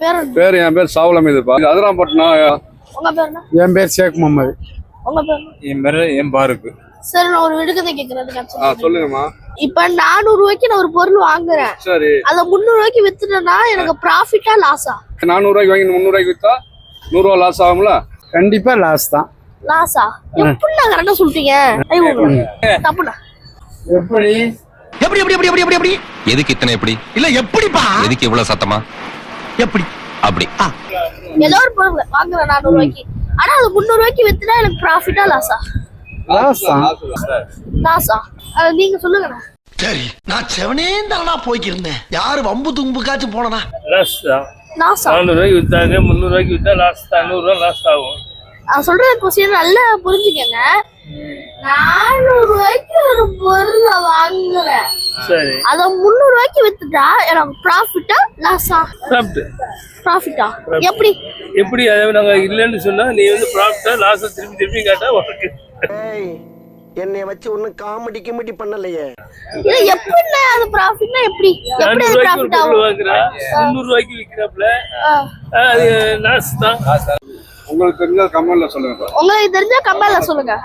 பேர் என் பேர் சாவலம் இதுப்பா. அதிராம்பட்டினம். உங்க பேர் என்ன? என் பேர் ஷேக் முகமது. உங்க பேர்? என் பேர் என் பாருக்கு. சரி, நான் ஒரு விடுகதை கேக்குறேன். சொல்லுங்கம்மா. இப்ப 400 ரூபாய்க்கு நான் ஒரு பொருள் வாங்குறேன். சரி. அத 300 ரூபாய்க்கு வித்துட்டேன்னா எனக்கு ப்ராஃபிட்டா லாஸா? 400 ரூபாய்க்கு வாங்கி 300 ரூபாய்க்கு வித்தா 100 ரூபா லாஸ் ஆகும்ல? கண்டிப்பா லாஸ் தான். லாஸா? எப்படிண்ணா கரெக்டா சொல்லிட்டீங்க? தப்புண்ணா. எப்படி எப்படி எப்படி எப்படி எப்படி எப்படி எதுக்கு இத்தனை எப்படி இல்ல எப்படிப்பா எதுக்கு இவ்வளவு சத்தமா எப்படி அப்படி ஏதோ ஒரு பொருள் வாங்குறேன் 400 ரூபாய்க்கு, ஆனா அது 300 ரூபாய்க்கு வித்துட்டா எனக்கு ப்ராஃபிட்டா லாஸா? லாஸ் தான். லாஸா? நீங்க சொல்லுங்கண்ணா. சரி, நான் செவனே தானா போய்க்கிருந்தேன். யாரு வம்பு தும்புக்காச்சும் போனனா? லாஸா? 400 ரூபாய்க்கு வித்தாங்க, 300 ரூபாய்க்கு வித்தா லாஸ் தான். 100 ரூபா லாஸ் ஆகும். நான் சொல்ற கொஸ்டின் நல்லா புரிஞ்சுக்கங்க. 400 ரூபாய்க்கு ஒரு பொருள் வாங்குறேன், சரி, அத 300 ரூபாய்க்கு வித்துட்டா எனக்கு ப்ராஃபிட்டா லாஸா? ப்ராஃபிட்டா? எப்படி எப்படி அதை நாங்க இல்லைன்னு சொன்னா நீ வந்து ப்ராஃபிட்டா லாஸா திருப்பி திருப்பி கேட்டா உனக்கு என்னைய வச்சு ஒன்னும் காமெடி கிமெடி பண்ணலையே. இது எப்படிண்ணே அது ப்ராஃபிட்னா எப்படி? எப்படி அது ப்ராஃபிட் ஆகும்? வாங்குறா 300 ரூபாய்க்கு விக்கிறப்பல அது லாஸ் தான். உங்களுக்கு தெரிஞ்ச கமெண்ட்ல சொல்லுங்க. உங்களுக்கு தெரிஞ்ச கமெண்ட்ல சொல்லுங்க.